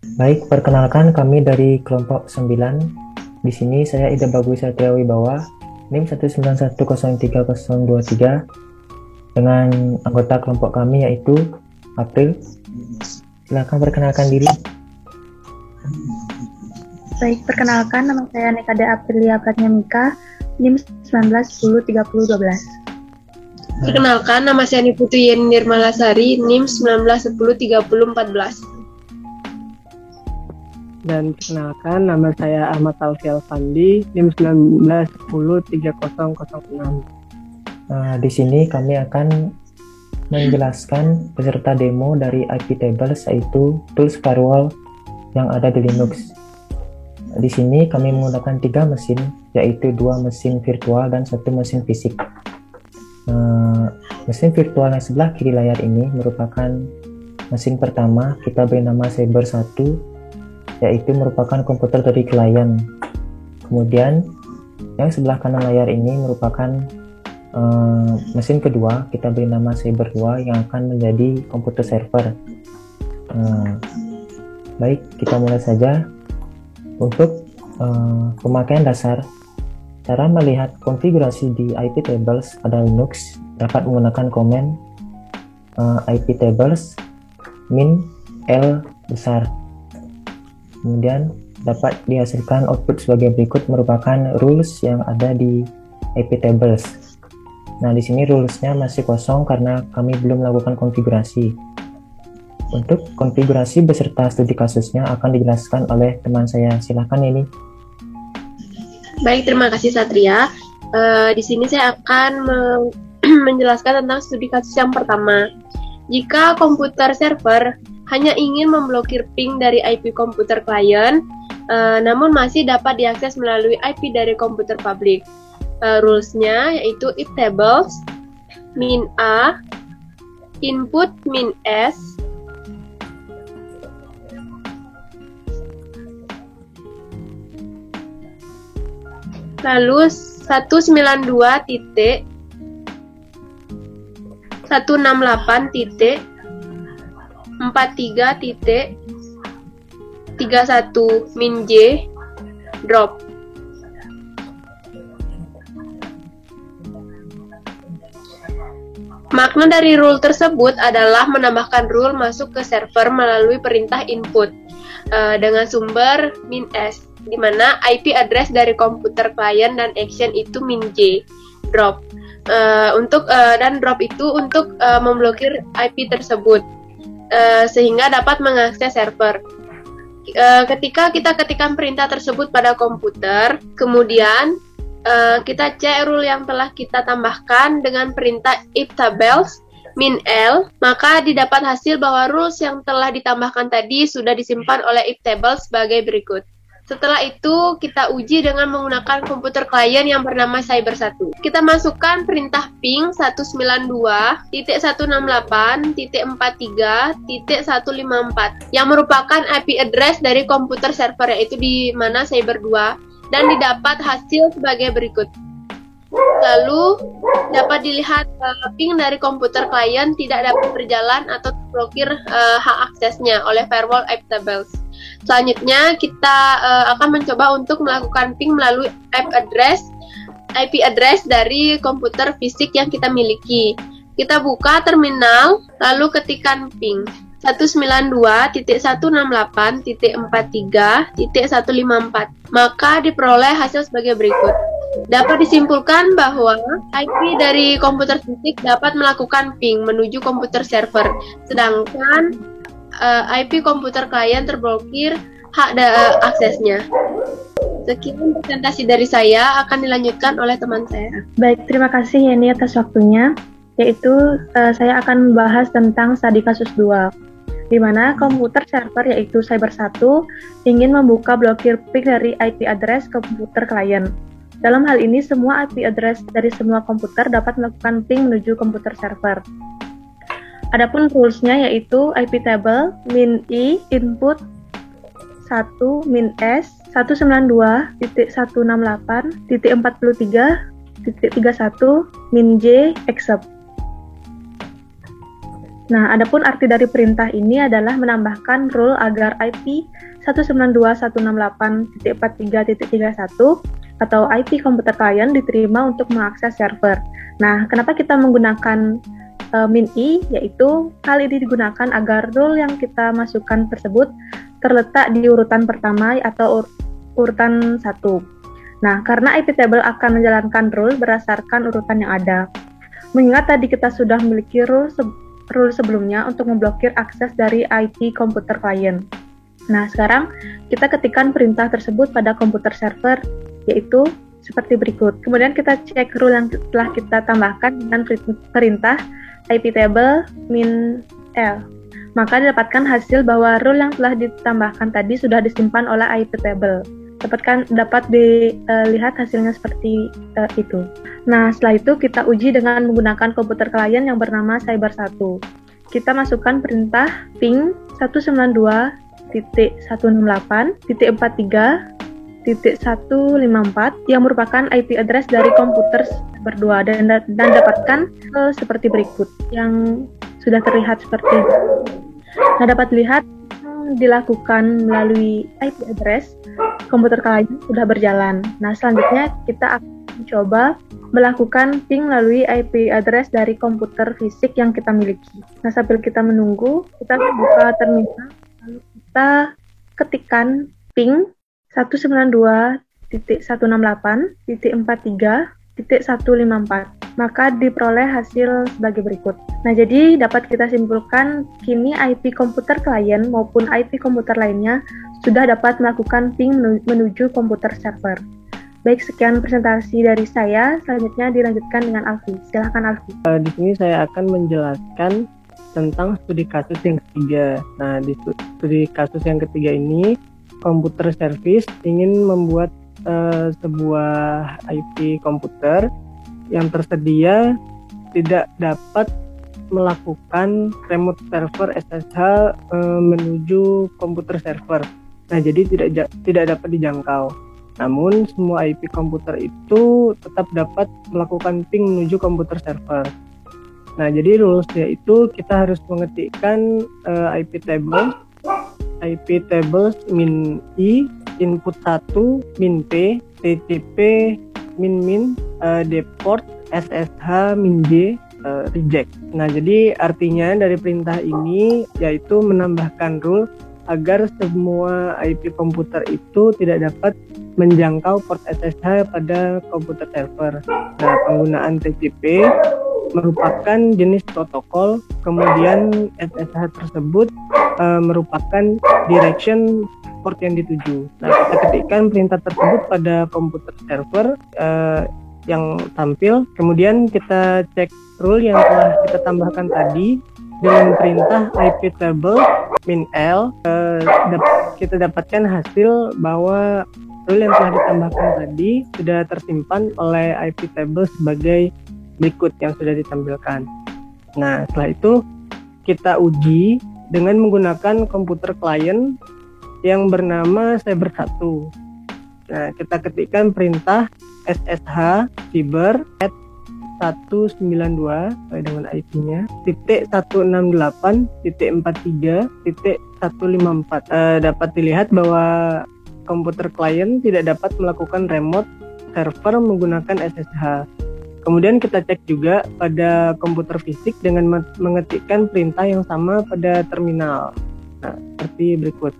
Baik, perkenalkan kami dari kelompok 9. Di sini saya Ida Bagus Satria Wibawa, NIM 191030023 dengan anggota kelompok kami yaitu April. Silakan perkenalkan diri. Baik, perkenalkan nama saya Nekada Aprilia Pratnyamika, NIM 19103012. Perkenalkan, nama saya Niputri Yeni Nirmalasari, NIM 19103014. Dan perkenalkan, nama saya Ahmad Alfiel Fandi, NIM 19103006. Di sini kami akan menjelaskan peserta demo dari IP Tables, yaitu tools firewall yang ada di Linux. Di sini kami menggunakan 3 mesin, yaitu 2 mesin virtual dan 1 mesin fisik. Mesin virtual yang sebelah kiri layar ini merupakan mesin pertama, kita beri nama Cyber 1, yaitu merupakan komputer dari klien. Kemudian yang sebelah kanan layar ini merupakan mesin kedua, kita beri nama Cyber 2 yang akan menjadi komputer server. Baik, kita mulai saja. Untuk pemakaian dasar, cara melihat konfigurasi di IP Tables pada Linux dapat menggunakan komen IP Tables min L besar. Kemudian dapat dihasilkan output sebagai berikut, merupakan rules yang ada di IP Tables. Nah, di sini rulesnya masih kosong karena kami belum melakukan konfigurasi. Untuk konfigurasi beserta studi kasusnya akan dijelaskan oleh teman saya. Silahkan ini. Baik, terima kasih Satria. Di sini saya akan menjelaskan tentang studi kasus yang pertama. Jika komputer server hanya ingin memblokir ping dari IP komputer klien, namun masih dapat diakses melalui IP dari komputer publik. Rules-nya yaitu if tables min A input min S lalu 192 titik 168 titik 43 titik 31 min J drop. Makna dari rule tersebut adalah menambahkan rule masuk ke server melalui perintah input dengan sumber min S, di mana IP address dari komputer klien dan action itu min J drop. Dan drop itu untuk memblokir IP tersebut sehingga dapat mengakses server. Ketika kita ketikkan perintah tersebut pada komputer, kemudian kita cek rule yang telah kita tambahkan dengan perintah if tables min L, maka didapat hasil bahwa rules yang telah ditambahkan tadi sudah disimpan oleh if tables sebagai berikut. Setelah itu kita uji dengan menggunakan komputer klien yang bernama Cyber 1. Kita masukkan perintah ping 192.168.43.154 yang merupakan IP address dari komputer server, yaitu di mana Cyber 2, dan didapat hasil sebagai berikut. Lalu dapat dilihat ping dari komputer klien tidak dapat berjalan atau terblokir hak aksesnya oleh firewall IP tables. Selanjutnya kita akan mencoba untuk melakukan ping melalui IP address dari komputer fisik yang kita miliki. Kita buka terminal lalu ketikkan ping 192.168.43.154, maka diperoleh hasil sebagai berikut. Dapat disimpulkan bahwa IP dari komputer fisik dapat melakukan ping menuju komputer server, sedangkan IP komputer klien terblokir hak aksesnya. Sekian presentasi dari saya, akan dilanjutkan oleh teman saya. Baik, terima kasih Yeni atas waktunya. Yaitu saya akan membahas tentang studi kasus 2. Di mana komputer server yaitu Cyber 1 ingin membuka blokir ping dari IP address komputer klien. Dalam hal ini, semua IP address dari semua komputer dapat melakukan ping menuju komputer server. Adapun rules-nya yaitu IP table min I input 1 min S 192.168.43.31 min J accept. Nah, adapun arti dari perintah ini adalah menambahkan rule agar IP 192.168.43.31 atau IP komputer klien diterima untuk mengakses server. Nah, kenapa kita menggunakan min-i, yaitu hal ini digunakan agar rule yang kita masukkan tersebut terletak di urutan pertama atau urutan 1. Nah, karena IP table akan menjalankan rule berdasarkan urutan yang ada. Mengingat tadi kita sudah memiliki rule sebelumnya untuk memblokir akses dari IP komputer klien. Nah, sekarang kita ketikkan perintah tersebut pada komputer server, yaitu seperti berikut. Kemudian kita cek rule yang telah kita tambahkan dengan perintah IP table min-l. Maka didapatkan hasil bahwa rule yang telah ditambahkan tadi sudah disimpan oleh IP table. Dapat dilihat hasilnya seperti itu. Nah, setelah itu kita uji dengan menggunakan komputer klien yang bernama Cyber1. Kita masukkan perintah ping 192.168.43.154 yang merupakan IP address dari komputer berdua dan dapatkan seperti berikut yang sudah terlihat seperti ini. Nah, dapat dilihat dilakukan melalui IP address komputer klien sudah berjalan. Nah, selanjutnya kita akan mencoba melakukan ping melalui IP address dari komputer fisik yang kita miliki. Nah, sambil kita menunggu, kita buka terminal, lalu kita ketikkan ping 192.168.43.154, maka diperoleh hasil sebagai berikut. Nah, jadi dapat kita simpulkan kini IP komputer klien maupun IP komputer lainnya sudah dapat melakukan ping menuju komputer server. Baik, sekian presentasi dari saya. Selanjutnya dilanjutkan dengan Alfi. Silahkan Alfi. Di sini saya akan menjelaskan tentang studi kasus yang ketiga. Nah, di studi kasus yang ketiga ini, komputer service ingin membuat sebuah IP komputer yang tersedia tidak dapat melakukan remote server SSH menuju komputer server. Nah, jadi tidak dapat dijangkau. Namun, semua IP komputer itu tetap dapat melakukan ping menuju komputer server. Nah, jadi rules-nya itu kita harus mengetikkan IP tables min i input 1 min p TCP min deport SSH min j reject. Nah, jadi artinya dari perintah ini yaitu menambahkan rule agar semua IP komputer itu tidak dapat menjangkau port SSH pada komputer server. Nah, penggunaan TCP merupakan jenis protokol, kemudian SSH tersebut merupakan direction port yang dituju. Nah, kita ketikkan perintah tersebut pada komputer server yang tampil, kemudian kita cek rule yang telah kita tambahkan tadi dengan perintah IP table min-l. Kita dapatkan hasil bahwa rule yang telah ditambahkan tadi sudah tersimpan oleh IP table sebagai berikut yang sudah ditampilkan. Nah, setelah itu kita uji dengan menggunakan komputer klien yang bernama Cyber1. Nah, kita ketikkan perintah SSH cyber at 192 dengan IP-nya .168.43.154. Dapat dilihat bahwa komputer klien tidak dapat melakukan remote server menggunakan SSH. Kemudian kita cek juga pada komputer fisik dengan mengetikkan perintah yang sama pada terminal. Nah, seperti berikut.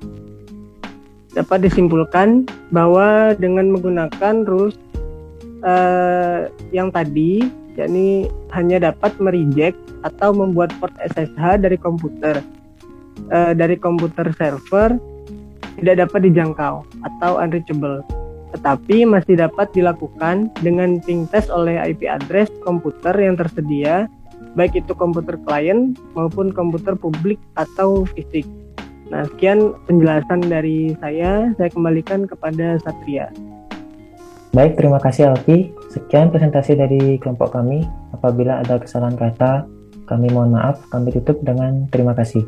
Dapat disimpulkan bahwa dengan menggunakan rules yang tadi, yakni hanya dapat mereject atau membuat port SSH dari komputer server tidak dapat dijangkau atau unreachable, tetapi masih dapat dilakukan dengan ping test oleh IP address komputer yang tersedia, baik itu komputer klien maupun komputer publik atau fisik. Nah, sekian penjelasan dari saya kembalikan kepada Satria. Baik, terima kasih Alfi. Sekian presentasi dari kelompok kami. Apabila ada kesalahan kata, kami mohon maaf. Kami tutup dengan terima kasih.